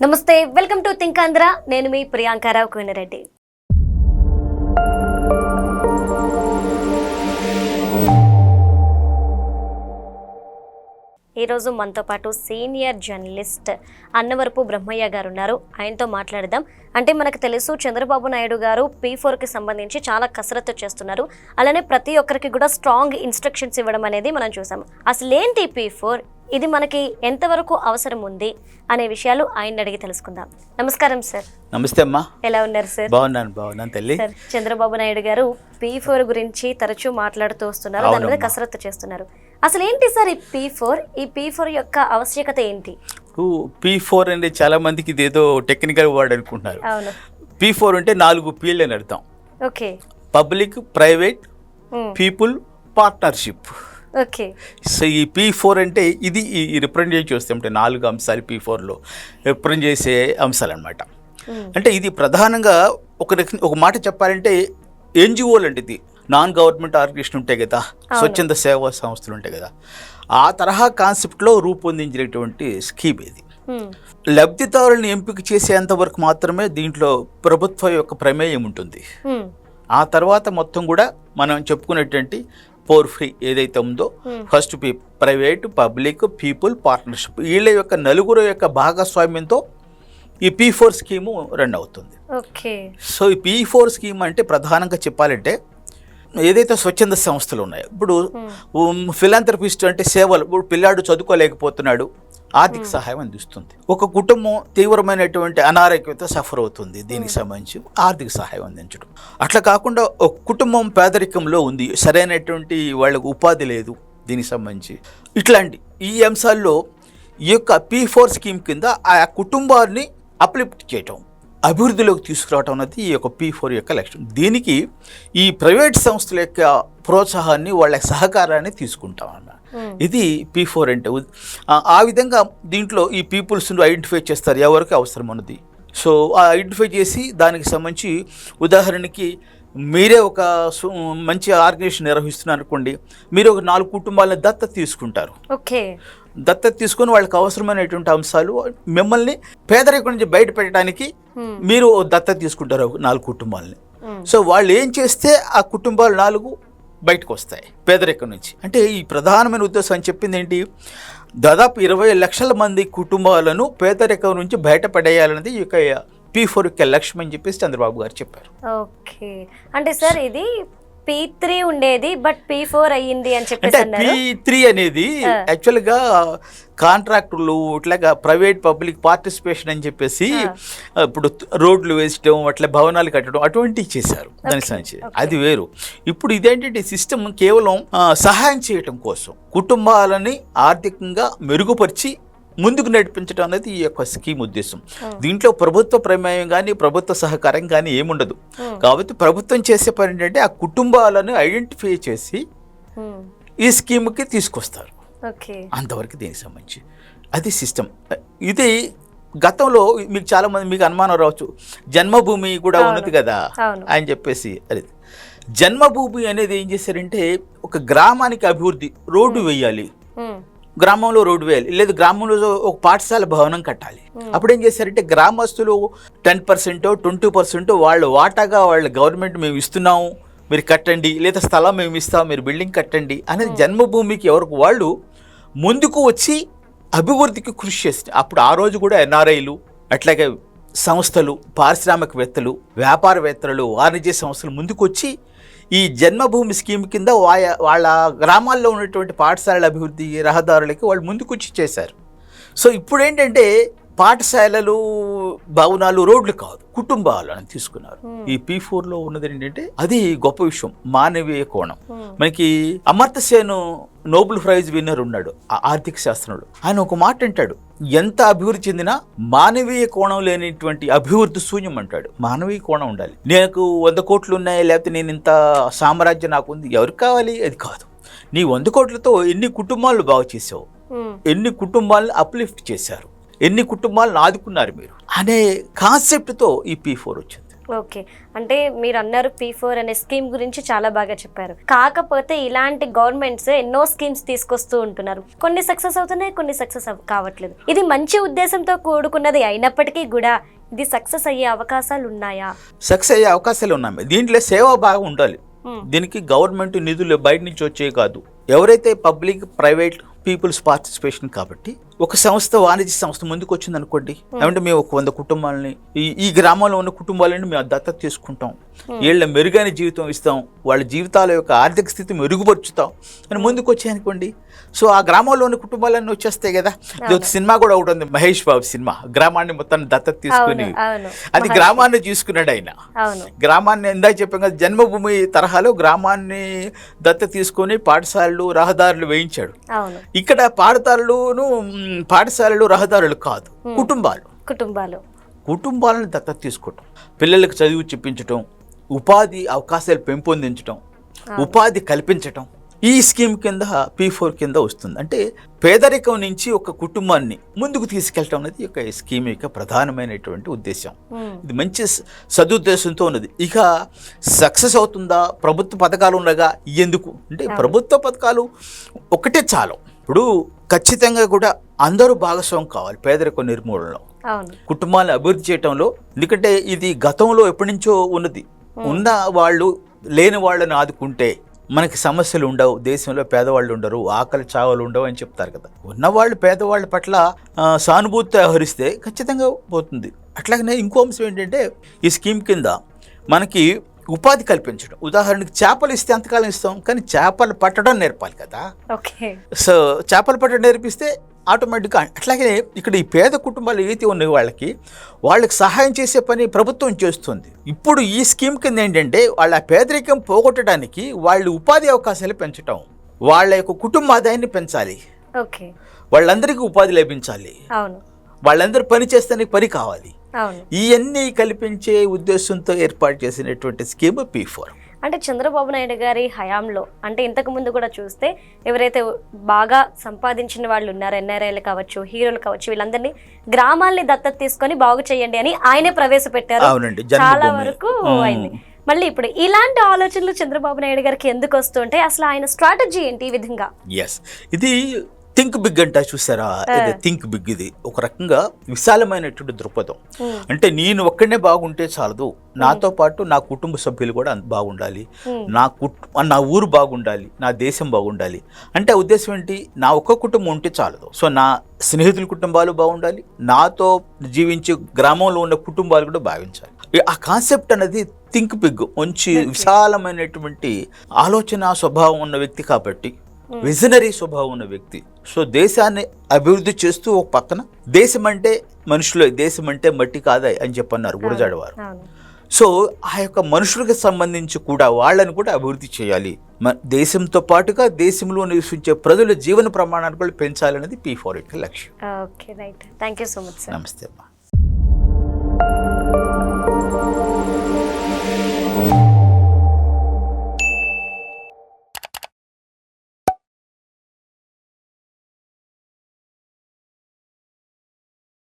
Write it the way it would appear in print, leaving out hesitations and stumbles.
నమస్తే, welcome to think Andhra. నేను మీ ప్రియాంకారావు కోయినరెడ్డి. ఈరోజు మనతో పాటు సీనియర్ జర్నలిస్ట్ అన్నవరపు బ్రహ్మయ్య గారు ఉన్నారు. ఆయనతో మాట్లాడదాం. అంటే మనకు తెలుసు, చంద్రబాబు నాయుడు గారు P4కి సంబంధించి చాలా కసరత్తు చేస్తున్నారు. అలానే ప్రతి ఒక్కరికి కూడా స్ట్రాంగ్ ఇన్స్ట్రక్షన్స్ ఇవ్వడం అనేది మనం చూసాము. అసలు ఏంటి P4, ఇది మనకి ఎంతవరకు అవసరం ఉంది అనే విషయాలు ఆయన అడిగి తెలుసుకుందాం. నమస్కారం సార్. నమస్తే అమ్మా, ఎలా ఉన్నారు సార్? బాగున్నాను తల్లి. సార్, చంద్రబాబు నాయుడు గారు P4 గురించి తరచూ మాట్లాడుతూ వస్తున్నారు, దాని మీద కసరత్తు చేస్తున్నారు. అసలు ఏంటి సార్ ఈ P4? ఈ P4 యొక్క ఆవశ్యకత ఏంటి? P4 అంటే చాలా మందికి ఇదేదో టెక్నికల్ వర్డ్ అనుకుంటున్నారు. అవును. P4 అంటే 4 P'లు అని అర్థం. Okay. Public, private, people, partnership. Okay. So ఈ P4 అంటే ఇది రిప్రజెంట్ చేస్తే 4 అంశాలు P4లో రిప్రజెంట్ చేసే అంశాలు అనమాట. అంటే ఇది ప్రధానంగా ఒక మాట చెప్పాలంటే NGOలు అంటే ఇది నాన్ గవర్నమెంట్ ఆర్గనైజేషన్ ఉంటాయి కదా, స్వచ్ఛంద సేవా సంస్థలు ఉంటాయి కదా, ఆ తరహా కాన్సెప్ట్లో రూపొందించినటువంటి స్కీమ్ ఇది. లబ్ధిదారులను ఎంపిక చేసేంత వరకు మాత్రమే దీంట్లో ప్రభుత్వం యొక్క ప్రమేయం ఉంటుంది. ఆ తర్వాత మొత్తం కూడా మనం చెప్పుకునేటువంటి ఫోర్ ఫ్రీ ఏదైతే ఉందో, first private, public, people, partnership, వీళ్ళ యొక్క నలుగురు యొక్క భాగస్వామ్యంతో ఈ P4 స్కీము రన్ అవుతుంది. సో ఈ P4 స్కీమ్ అంటే ప్రధానంగా చెప్పాలంటే ఏదైతే స్వచ్ఛంద సంస్థలు ఉన్నాయో, ఇప్పుడు ఫిలాంథ్రపిస్ట్ అంటే సేవలు, ఇప్పుడు పిల్లాడు చదువుకోలేకపోతున్నాడు, ఆర్థిక సహాయం అందిస్తుంది. ఒక కుటుంబం తీవ్రమైనటువంటి అనారోగ్యంతో సఫర్ అవుతుంది, దీనికి సంబంధించి ఆర్థిక సహాయం అందించడం. అట్లా కాకుండా ఒక కుటుంబం పేదరికంలో ఉంది, సరైనటువంటి వాళ్ళకు ఉపాధి లేదు, దీనికి సంబంధించి ఇట్లాంటి ఈ అంశాల్లో ఈ యొక్క P4 స్కీమ్ కింద ఆ కుటుంబాన్ని అప్లిఫ్ట్ చేయటం, అభివృద్ధిలోకి తీసుకురావటం అనేది ఈ యొక్క P4 యొక్క లక్ష్యం. దీనికి ఈ ప్రైవేట్ సంస్థల యొక్క ప్రోత్సాహాన్ని, వాళ్ళ సహకారాన్ని తీసుకుంటాం అన్న. ఇది P4 అంటే. ఆ విధంగా దీంట్లో ఈ పీపుల్స్ను ఐడెంటిఫై చేస్తారు, ఎవరికి అవసరం ఉన్నది. సో ఐడెంటిఫై చేసి దానికి సంబంధించి, ఉదాహరణకి మీరే ఒక మంచి ఆర్గనైజేషన్ నిర్వహిస్తున్నారు అనుకోండి, మీరు ఒక 4 కుటుంబాలను దత్తత తీసుకుంటారు. ఓకే. దత్తత తీసుకొని వాళ్ళకి అవసరమైనటువంటి అంశాలు, మిమ్మల్ని పేదరికం నుంచి బయట పెట్టడానికి మీరు దత్తత తీసుకుంటారు 4 కుటుంబాలని. సో వాళ్ళు ఏం చేస్తే ఆ కుటుంబాలు 4 బయటకు వస్తాయి పేదరికం నుంచి. అంటే ఈ ప్రధానమైన ఉద్దేశం అని చెప్పింది ఏంటి, దాదాపు 20 లక్షల మంది కుటుంబాలను పేదరికం నుంచి బయటపడేయాలన్నది ఈ యొక్క P4 యొక్క లక్ష్యం అని చెప్పేసి చంద్రబాబు గారు చెప్పారు. ఓకే. అంటే సార్ ఇది P3 ఉండేది, బట్ P4 అయ్యింది అని చెప్పేసి అన్నారు. P3 అనేది యాక్చువల్గా కాంట్రాక్టులు, ఇట్లాగా ప్రైవేట్ పబ్లిక్ పార్టిసిపేషన్ అని చెప్పేసి ఇప్పుడు రోడ్లు వేసడం, అట్లా భవనాలు కట్టడం అటువంటివి చేశారు. దానికి సంబంధించి అది వేరు. ఇప్పుడు ఇదేంటంటే సిస్టమ్ కేవలం సహాయం చేయటం కోసం, కుటుంబాలని ఆర్థికంగా మెరుగుపరిచి ముందుకు నడిపించడం అనేది ఈ యొక్క స్కీమ్ ఉద్దేశం. దీంట్లో ప్రభుత్వ ప్రమేయం కానీ, ప్రభుత్వ సహకారం కానీ ఏముండదు. కాబట్టి ప్రభుత్వం చేసే పని ఏంటంటే ఆ కుటుంబాలను ఐడెంటిఫై చేసి ఈ స్కీమ్కి తీసుకొస్తారు. అంతవరకు దీనికి సంబంధించి అది సిస్టమ్. ఇది గతంలో మీకు చాలామంది మీకు అనుమానం రావచ్చు, జన్మభూమి కూడా ఉన్నది కదా అని చెప్పేసి. అది జన్మభూమి అనేది ఏం చేశారంటే, ఒక గ్రామానికి అభివృద్ధి, రోడ్డు వేయాలి, గ్రామంలో రోడ్డు వేయాలి, లేదు గ్రామంలో ఒక పాఠశాల భవనం కట్టాలి. అప్పుడు ఏం చేశారంటే, గ్రామస్తులు 10%, 20% వాళ్ళ వాటాగా వాళ్ళ గవర్నమెంట్ మేము ఇస్తున్నాము, మీరు కట్టండి, లేదా స్థలం మేము ఇస్తాం, మీరు బిల్డింగ్ కట్టండి అనేది జన్మభూమికి ఎవరికి వాళ్ళు ముందుకు వచ్చి అభివృద్ధికి కృషి చేస్తారు. అప్పుడు ఆ రోజు కూడా NRIలు, అట్లాగే సంస్థలు, పారిశ్రామికవేత్తలు, వ్యాపారవేత్తలు, వాణిజ్య సంస్థలు ముందుకు వచ్చి ఈ జన్మభూమి స్కీమ్ కింద వాళ్ళ గ్రామాల్లో ఉన్నటువంటి పాఠశాలల అభివృద్ధి, రహదారులకి వాళ్ళు ముందుకొచ్చి చేశారు. సో ఇప్పుడు ఏంటంటే పాఠశాలలు, భవనాలు, రోడ్లు కాదు, కుటుంబాలను తీసుకున్నారు. ఈ P4లో ఉన్నది ఏంటంటే అది గొప్ప విషయం, మానవీయ కోణం. మనకి Amartya Sen Nobel prize winner ఉన్నాడు, ఆర్థిక శాస్త్రంలో. ఆయన ఒక మాట అంటాడు, ఎంత అభివృద్ధి చెందినా మానవీయ కోణం లేనిటువంటి అభివృద్ధి శూన్యం అంటాడు. మానవీయ కోణం ఉండాలి. నాకు 100 కోట్లు ఉన్నాయి, లేకపోతే నేను ఇంత సామ్రాజ్యం నాకు ఉంది, ఎవరికి కావాలి? అది కాదు. నీ 100 కోట్లతో ఎన్ని కుటుంబాలను బాగు చేసావు, ఎన్ని కుటుంబాలను అప్లిఫ్ట్ చేశారు, ఎన్ని కుటుంబాలను ఆదుకున్నారు మీరు అనే కాన్సెప్ట్తో ఈ P4 వచ్చింది. ఓకే, అంటే మీరు అన్నారు P4 అనే స్కీమ్ గురించి చాలా బాగా చెప్పారు. కాకపోతే ఇలాంటి గవర్నమెంట్స్ ఎన్నో స్కీమ్స్ తీసుకొస్తూ ఉంటున్నారు. కొన్ని సక్సెస్ అవుతున్నాయి, కొన్ని సక్సెస్ కావట్లేదు. ఇది మంచి ఉద్దేశంతో కూడుకున్నది అయినప్పటికీ కూడా ఇది సక్సెస్ అయ్యే అవకాశాలు ఉన్నాయా? సక్సెస్ అయ్యే అవకాశాలు ఉన్నాయి. దీంట్లో సేవ బాగా ఉండాలి. దీనికి గవర్నమెంట్ నిధులు బయట నుంచి వచ్చే కాదు, ఎవరైతే పబ్లిక్ ప్రైవేట్ పీపుల్స్ పార్టిసిపేషన్ కాబట్టి ఒక సంస్థ, వాణిజ్య సంస్థ ముందుకు వచ్చింది అనుకోండి, ఏమంటే మేము ఒక 100 కుటుంబాలని ఈ గ్రామంలో ఉన్న కుటుంబాలని మేము దత్తత తీసుకుంటాం, వీళ్ళ మెరుగైన జీవితం ఇస్తాం, వాళ్ళ జీవితాల యొక్క ఆర్థిక స్థితి మెరుగుపరుచుతాం అని ముందుకు వచ్చాయి అనుకోండి. సో ఆ గ్రామంలో ఉన్న కుటుంబాలన్నీ వచ్చేస్తాయి కదా. సినిమా కూడా ఒకటి ఉంది, మహేష్ బాబు సినిమా, గ్రామాన్ని మొత్తాన్ని దత్తత తీసుకుని, అది గ్రామాన్ని చూసుకున్నాడు ఆయన. గ్రామాన్ని ఇందాక చెప్పాం కదా, జన్మభూమి తరహాలో గ్రామాన్ని దత్తత తీసుకొని పాఠశాలలు, రహదారులు వేయించాడు. ఇక్కడ పాఠశాలలు, రహదారులు కాదు, కుటుంబాలను దత్తత తీసుకోవటం, పిల్లలకు చదువు చెప్పించటం, ఉపాధి అవకాశాలు పెంపొందించటం, ఉపాధి కల్పించటం ఈ స్కీమ్ కింద P4 కింద వస్తుంది. అంటే పేదరికం నుంచి ఒక కుటుంబాన్ని ముందుకు తీసుకెళ్ళటం అనేది ఒక స్కీమ్ యొక్క ప్రధానమైనటువంటి ఉద్దేశం. ఇది మంచి సదుద్దేశంతో ఉన్నది. ఇక సక్సెస్ అవుతుందా, ప్రభుత్వ పథకాలు ఉండగా ఎందుకు అంటే, ప్రభుత్వ పథకాలు ఒకటే చాలు. ఇప్పుడు ఖచ్చితంగా కూడా అందరూ భాగస్వామ్యం కావాలి పేదరిక నిర్మూలనలో, కుటుంబాలను అభివృద్ధి చేయటంలో. ఎందుకంటే ఇది గతంలో ఎప్పటి నుంచో ఉన్నది. ఉన్న వాళ్ళు లేని వాళ్ళని ఆదుకుంటే మనకి సమస్యలు ఉండవు, దేశంలో పేదవాళ్ళు ఉండరు, ఆకలి చావలు ఉండవు అని చెప్తారు కదా. ఉన్నవాళ్ళు పేదవాళ్ళ పట్ల సానుభూతి వ్యవహరిస్తే ఖచ్చితంగా పోతుంది. అట్లాగనే ఇంకో అంశం ఏంటంటే, ఈ స్కీమ్ కింద మనకి ఉపాధి కల్పించడం. ఉదాహరణకి చేపలు ఇస్తే ఎంతకాలం ఇస్తాం, కానీ చేపలు పట్టడం నేర్పాలి కదా. సో చేపలు పట్టడం నేర్పిస్తే ఆటోమేటిక్గా. అట్లాగే ఇక్కడ ఈ పేద కుటుంబాలు ఏదైతే ఉన్నాయి వాళ్ళకి సహాయం చేసే పని ప్రభుత్వం చేస్తుంది. ఇప్పుడు ఈ స్కీమ్ కింద ఏంటంటే, వాళ్ళ పేదరికం పోగొట్టడానికి వాళ్ళు ఉపాధి అవకాశాలు పెంచడం, వాళ్ళ యొక్క కుటుంబ ఆదాయాన్ని పెంచాలి, వాళ్ళందరికీ ఉపాధి లభించాలి, వాళ్ళందరూ పని చేస్తే పని కావాలి. ఇవన్నీ కల్పించే ఉద్దేశంతో ఏర్పాటు చేసినటువంటి స్కీమ్ P4. అంటే చంద్రబాబు నాయుడు గారి హయాంలో, అంటే ఇంతకు ముందు కూడా చూస్తే ఎవరైతే బాగా సంపాదించిన వాళ్ళు ఉన్నారో, ఎన్ఆర్ఐలు కావచ్చు, హీరోలు కావచ్చు, వీళ్ళందరినీ గ్రామాల్ని దత్తత తీసుకొని బాగు చేయండి అని ఆయనే ప్రవేశపెట్టారు. చాలా వరకు అయింది. మళ్ళీ ఇప్పుడు ఇలాంటి ఆలోచనలు చంద్రబాబు నాయుడు గారికి ఎందుకు వస్తుంటే, అసలు ఆయన స్ట్రాటజీ ఏంటి ఈ విధంగా? ఇది థింక్ బిగ్ అంట, చూసారా? ఇది థింక్ బిగ్. ఇది ఒక రకంగా విశాలమైనటువంటి దృక్పథం. అంటే నేను ఒక్కడనే బాగుంటే చాలదు, నాతో పాటు నా కుటుంబ సభ్యులు కూడా బాగుండాలి, నా ఊరు బాగుండాలి, నా దేశం బాగుండాలి. అంటే ఉద్దేశం ఏంటి, నా ఒక్క కుటుంబం ఉంటే చాలదు. సో నా స్నేహితుల కుటుంబాలు బాగుండాలి, నాతో జీవించే గ్రామంలో ఉన్న కుటుంబాలు కూడా భావించాలి. ఆ కాన్సెప్ట్ అనేది థింక్ బిగ్, మంచి విశాలమైనటువంటి ఆలోచన స్వభావం ఉన్న వ్యక్తి కాబట్టి, విజనరీ స్వభావం ఉన్న వ్యక్తి. సో దేశాన్ని అభివృద్ధి చేస్తూ ఒక పక్కన, దేశం అంటే మనుషులు, దేశం అంటే మట్టి కాదా అని చెప్పన్నారు గురజాడ వారు. సో ఆ యొక్క మనుషులకు సంబంధించి కూడా వాళ్ళని కూడా అభివృద్ధి చేయాలి, దేశంతో పాటుగా దేశంలో నివసించే ప్రజల జీవన ప్రమాణాలు కూడా పెంచాలనేది P4 యొక్క లక్ష్యం. Okay, right. Thank you so much sir. నమస్తే అమ్మా.